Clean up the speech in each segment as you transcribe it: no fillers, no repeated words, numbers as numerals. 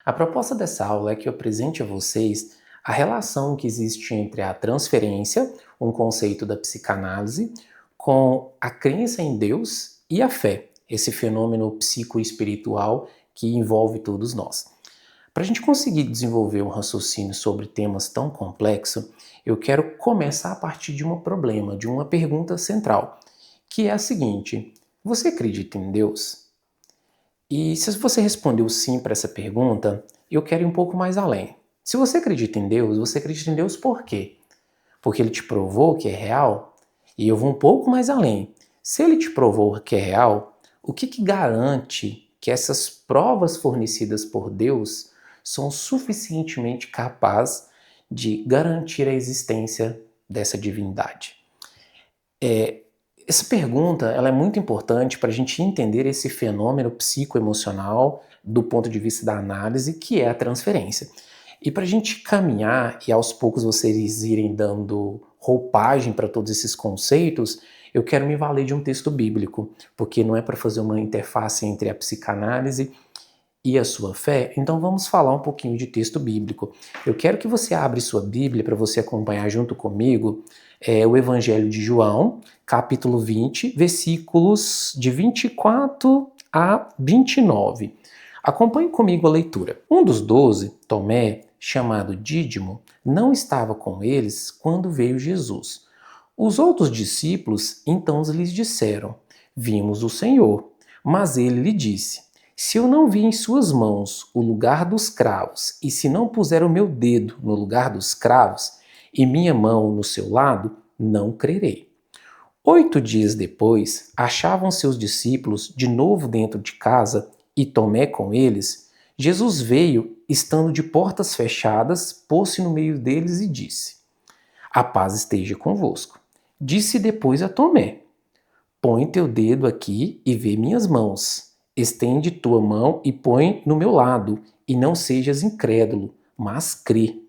A proposta dessa aula é que eu apresente a vocês a relação que existe entre a transferência, um conceito da psicanálise, com a crença em Deus e a fé, esse fenômeno psicoespiritual que envolve todos nós. Para a gente conseguir desenvolver um raciocínio sobre temas tão complexos, eu quero começar a partir de um problema, de uma pergunta central, que é a seguinte: você acredita em Deus? E se você respondeu sim para essa pergunta, eu quero ir um pouco mais além. Se você acredita em Deus, você acredita em Deus por quê? Porque ele te provou que é real? E eu vou um pouco mais além. Se ele te provou que é real, o que garante que essas provas fornecidas por Deus são suficientemente capazes de garantir a existência dessa divindade? Essa pergunta ela é muito importante para a gente entender esse fenômeno psicoemocional do ponto de vista da análise, que é a transferência. E para a gente caminhar e aos poucos vocês irem dando roupagem para todos esses conceitos, eu quero me valer de um texto bíblico, porque não é para fazer uma interface entre a psicanálise e a sua fé, então vamos falar um pouquinho de texto bíblico. Eu quero que você abra sua Bíblia para você acompanhar junto comigo o Evangelho de João, capítulo 20, versículos de 24 a 29. Acompanhe comigo a leitura. Um dos 12, Tomé, chamado Dídimo, não estava com eles quando veio Jesus. Os outros discípulos então lhes disseram: Vimos o Senhor. Mas ele lhe disse: Se eu não vi em suas mãos o lugar dos cravos, e se não puser o meu dedo no lugar dos cravos, e minha mão no seu lado, não crerei. 8 dias depois, achavam seus discípulos de novo dentro de casa, e Tomé com eles. Jesus veio, estando de portas fechadas, pôs-se no meio deles e disse: A paz esteja convosco. Disse depois a Tomé: Põe teu dedo aqui e vê minhas mãos. Estende tua mão e põe no meu lado, e não sejas incrédulo, mas crê.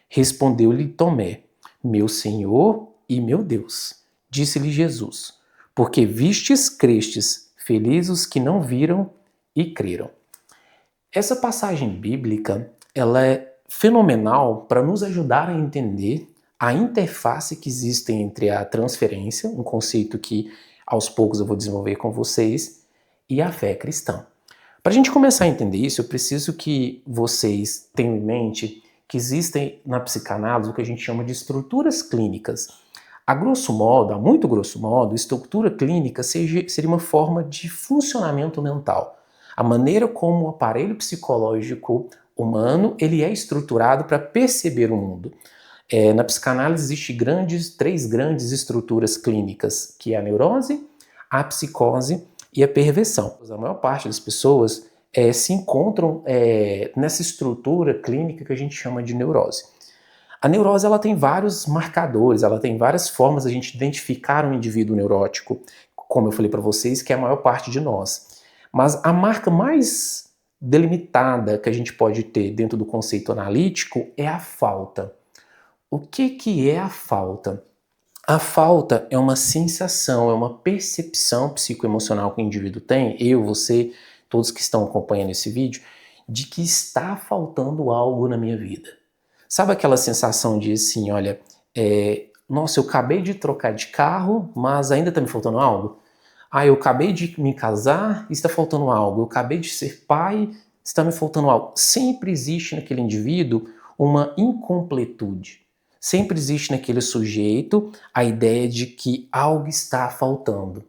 Respondeu-lhe Tomé: Meu Senhor e meu Deus. Disse-lhe Jesus: Porque vistes, crestes, felizes os que não viram e creram. Essa passagem bíblica, ela é fenomenal para nos ajudar a entender a interface que existe entre a transferência, um conceito que aos poucos eu vou desenvolver com vocês, e a fé cristã. Para a gente começar a entender isso, eu preciso que vocês tenham em mente que existem na psicanálise o que a gente chama de estruturas clínicas. A grosso modo, a muito grosso modo, estrutura clínica seria uma forma de funcionamento mental. A maneira como o aparelho psicológico humano ele é estruturado para perceber o mundo. Na psicanálise existem três grandes estruturas clínicas, que é a neurose, a psicose e a perversão. A maior parte das pessoas se encontram nessa estrutura clínica que a gente chama de neurose. A neurose ela tem vários marcadores, ela tem várias formas de a gente identificar um indivíduo neurótico, como eu falei para vocês, que é a maior parte de nós. Mas a marca mais delimitada que a gente pode ter dentro do conceito analítico é a falta. O que é a falta? A falta é uma sensação, é uma percepção psicoemocional que o indivíduo tem, eu, você, todos que estão acompanhando esse vídeo, de que está faltando algo na minha vida. Sabe aquela sensação de assim, olha, nossa, eu acabei de trocar de carro, mas ainda está me faltando algo? Eu acabei de me casar e está faltando algo. Eu acabei de ser pai, está me faltando algo. Sempre existe naquele indivíduo uma incompletude. Sempre existe naquele sujeito a ideia de que algo está faltando.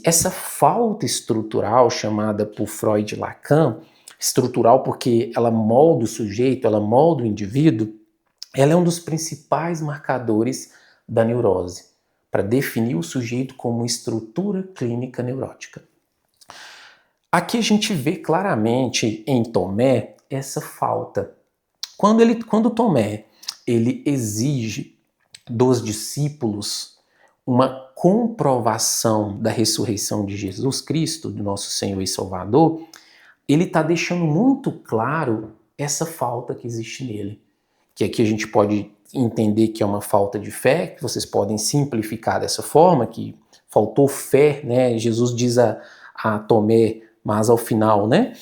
Essa falta estrutural, chamada por Freud e Lacan, estrutural porque ela molda o sujeito, ela molda o indivíduo, ela é um dos principais marcadores da neurose, para definir o sujeito como estrutura clínica neurótica. Aqui a gente vê claramente em Tomé essa falta. Quando Tomé ele exige dos discípulos uma comprovação da ressurreição de Jesus Cristo, do nosso Senhor e Salvador, ele está deixando muito claro essa falta que existe nele. Que aqui a gente pode entender que é uma falta de fé, que vocês podem simplificar dessa forma, que faltou fé, né? Jesus diz a Tomé, mas ao final, né?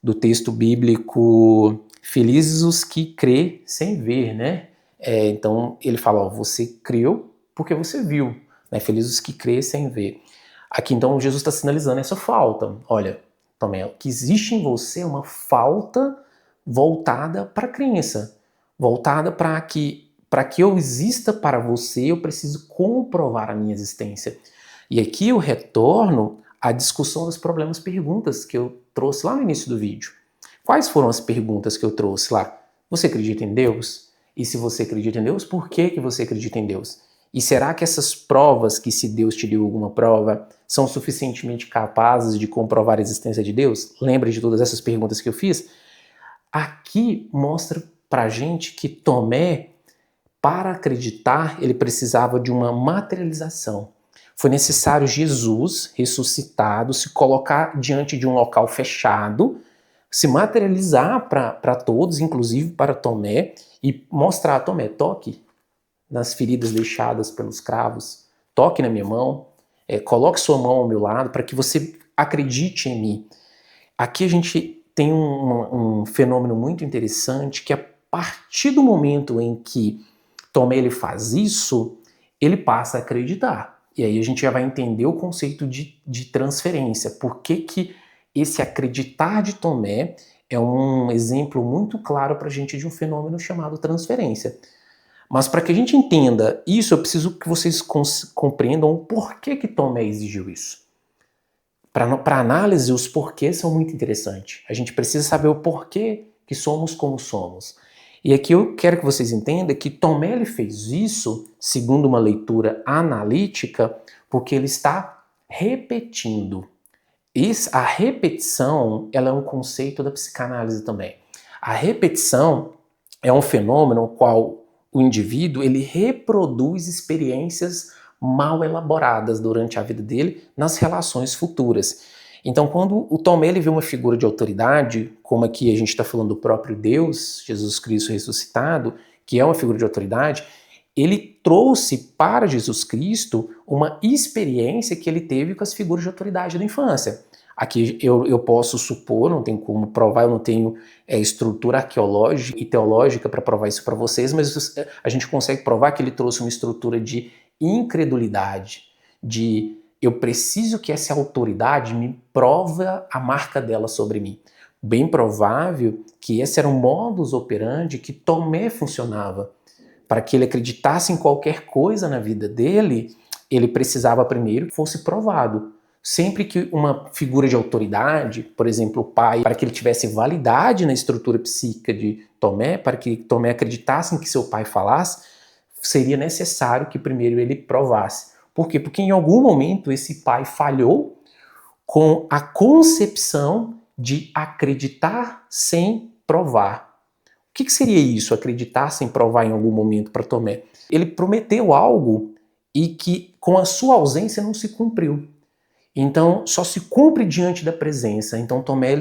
do texto bíblico Felizes os que crê sem ver, né? Então ele fala, ó, você creu porque você viu, né? Felizes os que crê sem ver. Aqui então Jesus está sinalizando essa falta. Olha, Tomé, que existe em você uma falta voltada para a crença, voltada para que eu exista para você, eu preciso comprovar a minha existência. E aqui eu retorno à discussão dos problemas perguntas que eu trouxe lá no início do vídeo. Quais foram as perguntas que eu trouxe lá? Você acredita em Deus? E se você acredita em Deus, por que você acredita em Deus? E será que essas provas, que se Deus te deu alguma prova, são suficientemente capazes de comprovar a existência de Deus? Lembra de todas essas perguntas que eu fiz? Aqui mostra pra gente que Tomé, para acreditar, ele precisava de uma materialização. Foi necessário Jesus, ressuscitado, se colocar diante de um local fechado, se materializar para todos, inclusive para Tomé, e mostrar a Tomé, toque nas feridas deixadas pelos cravos, toque na minha mão, coloque sua mão ao meu lado para que você acredite em mim. Aqui a gente tem um fenômeno muito interessante, que a partir do momento em que Tomé ele faz isso, ele passa a acreditar. E aí a gente já vai entender o conceito de transferência. Por que esse acreditar de Tomé é um exemplo muito claro para a gente de um fenômeno chamado transferência. Mas para que a gente entenda isso, eu preciso que vocês compreendam o porquê que Tomé exigiu isso. Para análise, os porquês são muito interessantes. A gente precisa saber o porquê que somos como somos. E aqui eu quero que vocês entendam que Tomé ele fez isso, segundo uma leitura analítica, porque ele está repetindo. A repetição ela é um conceito da psicanálise também. A repetição é um fenômeno no qual o indivíduo ele reproduz experiências mal elaboradas durante a vida dele nas relações futuras. Então, quando o Tomé ele vê uma figura de autoridade, como aqui a gente está falando do próprio Deus, Jesus Cristo ressuscitado, que é uma figura de autoridade, ele trouxe para Jesus Cristo uma experiência que ele teve com as figuras de autoridade da infância. Aqui eu posso supor, não tem como provar, eu não tenho estrutura arqueológica e teológica para provar isso para vocês, mas a gente consegue provar que ele trouxe uma estrutura de incredulidade, de eu preciso que essa autoridade me prova a marca dela sobre mim. Bem provável que esse era um modus operandi que Tomé funcionava. Para que ele acreditasse em qualquer coisa na vida dele, ele precisava primeiro que fosse provado. Sempre que uma figura de autoridade, por exemplo, o pai, para que ele tivesse validade na estrutura psíquica de Tomé, para que Tomé acreditasse em que seu pai falasse, seria necessário que primeiro ele provasse. Por quê? Porque em algum momento esse pai falhou com a concepção de acreditar sem provar. O que seria isso, acreditar sem provar em algum momento para Tomé? Ele prometeu algo e que com a sua ausência não se cumpriu. Então, só se cumpre diante da presença. Então, Tomé,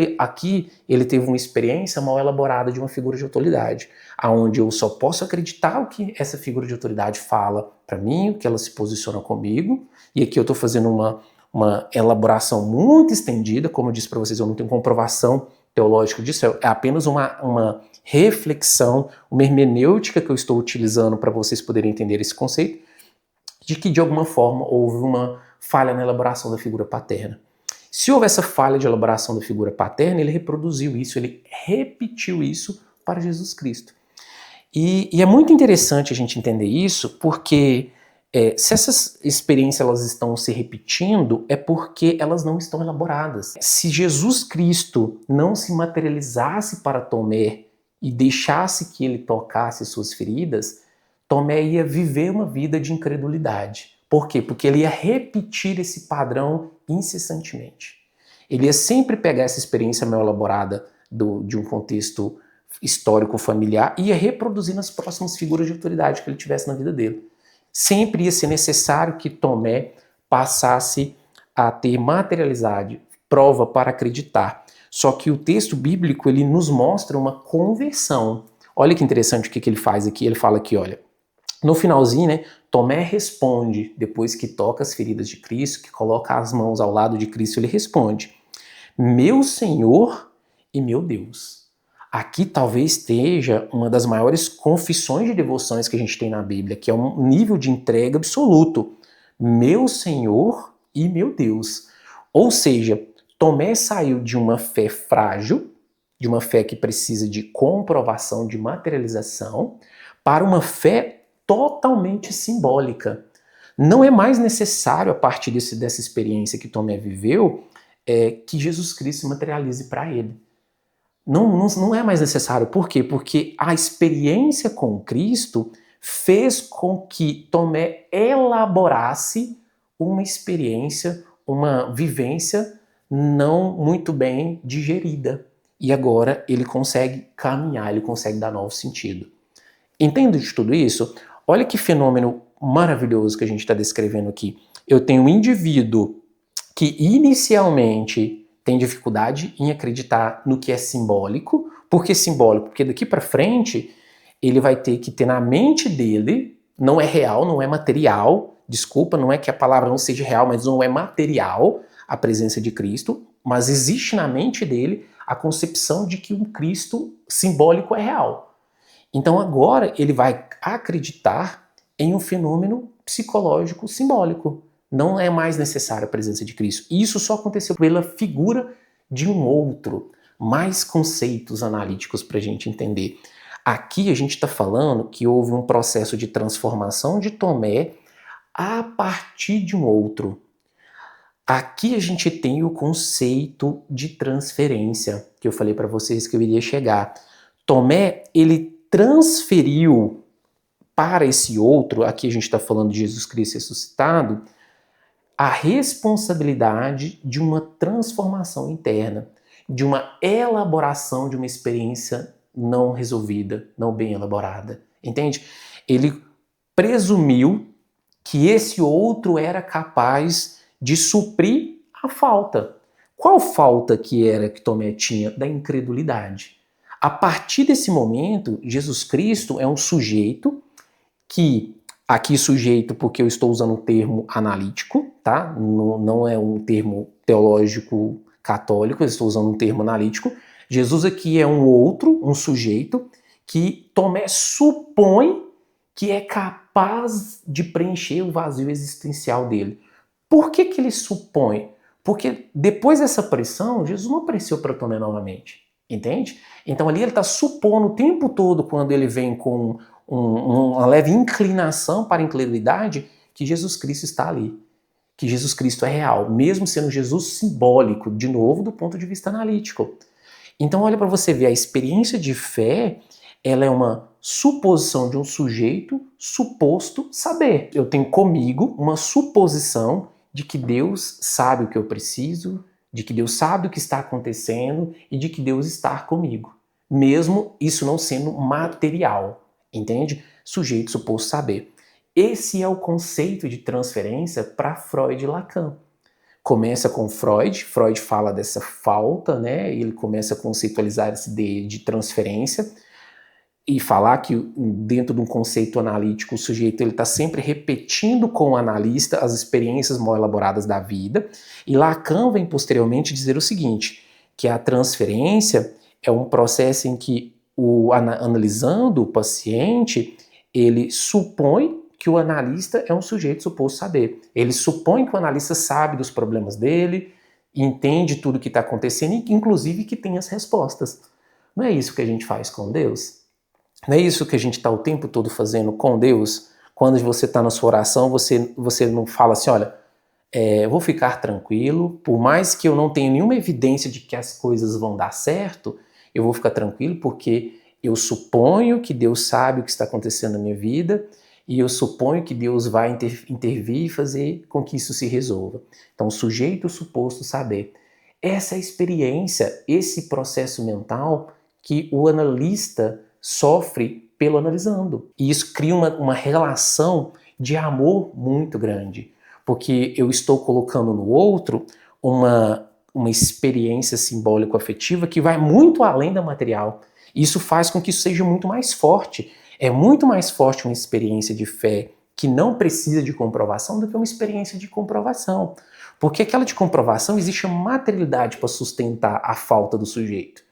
ele teve uma experiência mal elaborada de uma figura de autoridade, aonde eu só posso acreditar o que essa figura de autoridade fala para mim, o que ela se posiciona comigo, e aqui eu estou fazendo uma elaboração muito estendida, como eu disse para vocês, eu não tenho comprovação teológica disso, é apenas uma reflexão, uma hermenêutica que eu estou utilizando para vocês poderem entender esse conceito, de que de alguma forma houve uma falha na elaboração da figura paterna. Se houve essa falha de elaboração da figura paterna, ele reproduziu isso, ele repetiu isso para Jesus Cristo. E é muito interessante a gente entender isso, porque se essas experiências elas estão se repetindo, é porque elas não estão elaboradas. Se Jesus Cristo não se materializasse para Tomé e deixasse que ele tocasse suas feridas, Tomé ia viver uma vida de incredulidade. Por quê? Porque ele ia repetir esse padrão incessantemente. Ele ia sempre pegar essa experiência mal elaborada de um contexto histórico familiar e ia reproduzir nas próximas figuras de autoridade que ele tivesse na vida dele. Sempre ia ser necessário que Tomé passasse a ter materialidade, prova para acreditar. Só que o texto bíblico ele nos mostra uma conversão. Olha que interessante o que ele faz aqui. Ele fala aqui, olha, no finalzinho, né, Tomé responde, depois que toca as feridas de Cristo, que coloca as mãos ao lado de Cristo, ele responde: meu Senhor e meu Deus. Aqui talvez esteja uma das maiores confissões de devoções que a gente tem na Bíblia, que é um nível de entrega absoluto. Meu Senhor e meu Deus. Ou seja, Tomé saiu de uma fé frágil, de uma fé que precisa de comprovação, de materialização, para uma fé totalmente simbólica. Não é mais necessário, a partir dessa experiência que Tomé viveu, que Jesus Cristo se materialize para ele. Não é mais necessário. Por quê? Porque a experiência com Cristo fez com que Tomé elaborasse uma experiência, uma vivência não muito bem digerida. E agora ele consegue caminhar, ele consegue dar novo sentido. Entende de tudo isso? Olha que fenômeno maravilhoso que a gente está descrevendo aqui. Eu tenho um indivíduo que inicialmente tem dificuldade em acreditar no que é simbólico. Por que simbólico? Porque daqui para frente ele vai ter que ter na mente dele, não é real, não é material, desculpa, não é que a palavra não seja real, mas não é material a presença de Cristo, mas existe na mente dele a concepção de que um Cristo simbólico é real. Então agora ele vai acreditar em um fenômeno psicológico simbólico. Não é mais necessária a presença de Cristo. E isso só aconteceu pela figura de um outro. Mais conceitos analíticos para a gente entender. Aqui a gente está falando que houve um processo de transformação de Tomé a partir de um outro. Aqui a gente tem o conceito de transferência, que eu falei para vocês que eu iria chegar. Tomé, ele transferiu para esse outro, aqui a gente está falando de Jesus Cristo ressuscitado, a responsabilidade de uma transformação interna, de uma elaboração de uma experiência não resolvida, não bem elaborada. Entende? Ele presumiu que esse outro era capaz de suprir a falta. Qual falta que era que Tomé tinha? Da incredulidade. A partir desse momento, Jesus Cristo é um sujeito que, aqui sujeito porque eu estou usando um termo analítico, tá? Não é um termo teológico católico, eu estou usando um termo analítico. Jesus aqui é um outro, um sujeito, que Tomé supõe que é capaz de preencher o vazio existencial dele. Por que ele supõe? Porque depois dessa pressão, Jesus não apareceu para Tomé novamente. Entende? Então ali ele está supondo o tempo todo, quando ele vem com uma leve inclinação para a incredulidade, que Jesus Cristo está ali. Que Jesus Cristo é real, mesmo sendo Jesus simbólico, de novo, do ponto de vista analítico. Então olha para você ver, a experiência de fé, ela é uma suposição de um sujeito suposto saber. Eu tenho comigo uma suposição de que Deus sabe o que eu preciso, de que Deus sabe o que está acontecendo e de que Deus está comigo. Mesmo isso não sendo material, entende? Sujeito suposto saber. Esse é o conceito de transferência para Freud e Lacan. Começa com Freud fala dessa falta, né? Ele começa a conceitualizar essa ideia de transferência e falar que dentro de um conceito analítico o sujeito está sempre repetindo com o analista as experiências mal elaboradas da vida, e Lacan vem posteriormente dizer o seguinte, que a transferência é um processo em que analisando o paciente, ele supõe que o analista é um sujeito suposto saber. Ele supõe que o analista sabe dos problemas dele, entende tudo o que está acontecendo e inclusive que tem as respostas. Não é isso que a gente faz com Deus? Não é isso que a gente está o tempo todo fazendo com Deus? Quando você está na sua oração, você não fala assim, olha, vou ficar tranquilo, por mais que eu não tenha nenhuma evidência de que as coisas vão dar certo, eu vou ficar tranquilo porque eu suponho que Deus sabe o que está acontecendo na minha vida e eu suponho que Deus vai intervir e fazer com que isso se resolva. Então, sujeito suposto saber. Essa é a experiência, esse processo mental que o analista sofre pelo analisando. E isso cria uma relação de amor muito grande, porque eu estou colocando no outro uma experiência simbólico-afetiva que vai muito além da material. Isso faz com que isso seja muito mais forte. É muito mais forte uma experiência de fé que não precisa de comprovação do que uma experiência de comprovação. Porque aquela de comprovação existe uma materialidade para sustentar a falta do sujeito.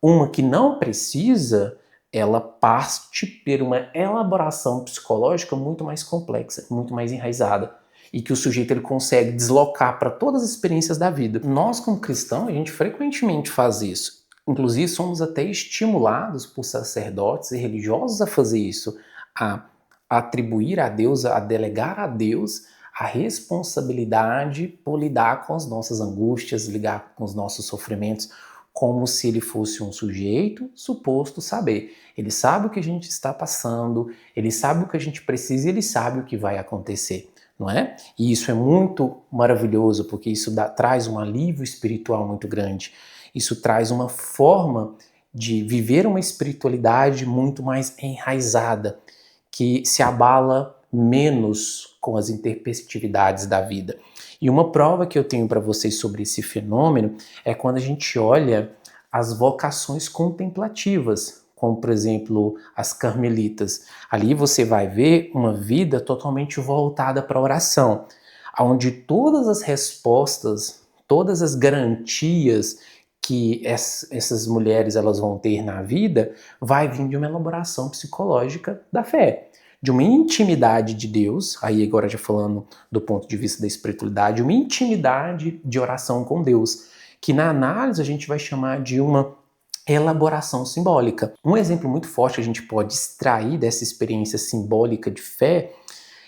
Uma que não precisa, ela parte por uma elaboração psicológica muito mais complexa, muito mais enraizada, e que o sujeito ele consegue deslocar para todas as experiências da vida. Nós, como cristãos, a gente frequentemente faz isso. Inclusive, somos até estimulados por sacerdotes e religiosos a fazer isso, a atribuir a Deus, a delegar a Deus a responsabilidade por lidar com as nossas angústias, lidar com os nossos sofrimentos, como se ele fosse um sujeito suposto saber. Ele sabe o que a gente está passando, ele sabe o que a gente precisa e ele sabe o que vai acontecer, não é? E isso é muito maravilhoso, porque isso traz um alívio espiritual muito grande. Isso traz uma forma de viver uma espiritualidade muito mais enraizada, que se abala menos com as intempestividades da vida. E uma prova que eu tenho para vocês sobre esse fenômeno é quando a gente olha as vocações contemplativas, como por exemplo as carmelitas. Ali você vai ver uma vida totalmente voltada para a oração, onde todas as respostas, todas as garantias que essas mulheres elas vão ter na vida vai vir de uma elaboração psicológica da fé, de uma intimidade de Deus, aí agora já falando do ponto de vista da espiritualidade, uma intimidade de oração com Deus, que na análise a gente vai chamar de uma elaboração simbólica. Um exemplo muito forte que a gente pode extrair dessa experiência simbólica de fé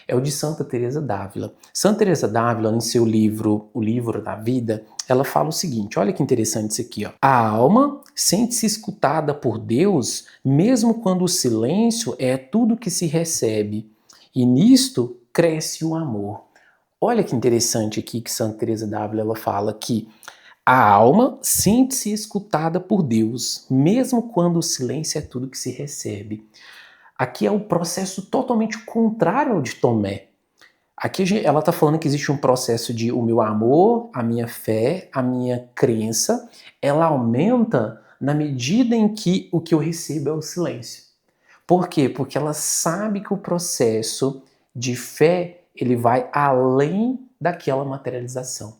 é o de Santa Teresa d'Ávila. Santa Teresa d'Ávila, em seu livro O Livro da Vida, ela fala o seguinte, olha que interessante isso aqui, ó. A alma sente-se escutada por Deus mesmo quando o silêncio é tudo que se recebe, e nisto cresce o amor. Olha que interessante aqui que Santa Teresa d'Ávila ela fala que a alma sente-se escutada por Deus mesmo quando o silêncio é tudo que se recebe. Aqui é o processo totalmente contrário ao de Tomé. Aqui ela está falando que existe um processo de o meu amor, a minha fé, a minha crença, ela aumenta na medida em que o que eu recebo é o silêncio. Por quê? Porque ela sabe que o processo de fé ele vai além daquela materialização.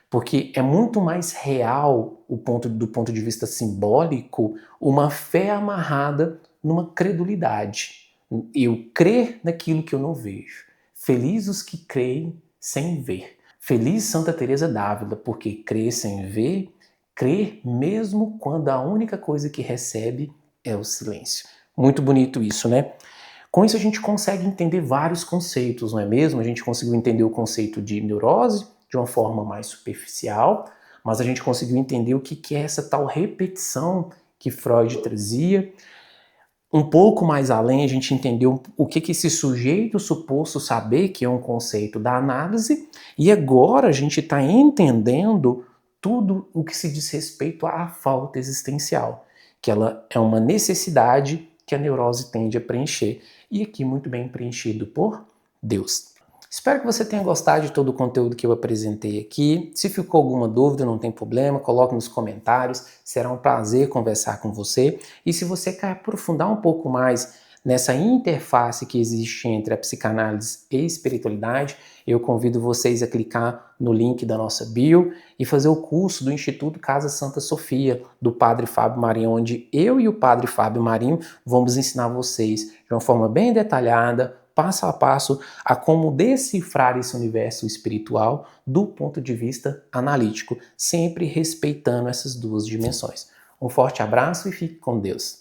Porque é muito mais real, do ponto de vista simbólico, uma fé amarrada numa credulidade. Eu crer naquilo que eu não vejo. Felizes os que creem sem ver. Feliz Santa Teresa d'Ávila, porque crê sem ver, crê mesmo quando a única coisa que recebe é o silêncio. Muito bonito isso, né? Com isso a gente consegue entender vários conceitos, não é mesmo? A gente conseguiu entender o conceito de neurose de uma forma mais superficial, mas a gente conseguiu entender o que é essa tal repetição que Freud trazia. Um pouco mais além, a gente entendeu o que esse sujeito suposto saber, que é um conceito da análise, e agora a gente está entendendo tudo o que se diz respeito à falta existencial, que ela é uma necessidade que a neurose tende a preencher, e aqui muito bem preenchido por Deus. Espero que você tenha gostado de todo o conteúdo que eu apresentei aqui. Se ficou alguma dúvida, não tem problema, coloque nos comentários. Será um prazer conversar com você. E se você quer aprofundar um pouco mais nessa interface que existe entre a psicanálise e a espiritualidade, eu convido vocês a clicar no link da nossa bio e fazer o curso do Instituto Casa Santa Sofia, do Padre Fábio Marinho, onde eu e o Padre Fábio Marinho vamos ensinar vocês de uma forma bem detalhada, passo a passo, a como decifrar esse universo espiritual do ponto de vista analítico, sempre respeitando essas duas dimensões. Um forte abraço e fique com Deus.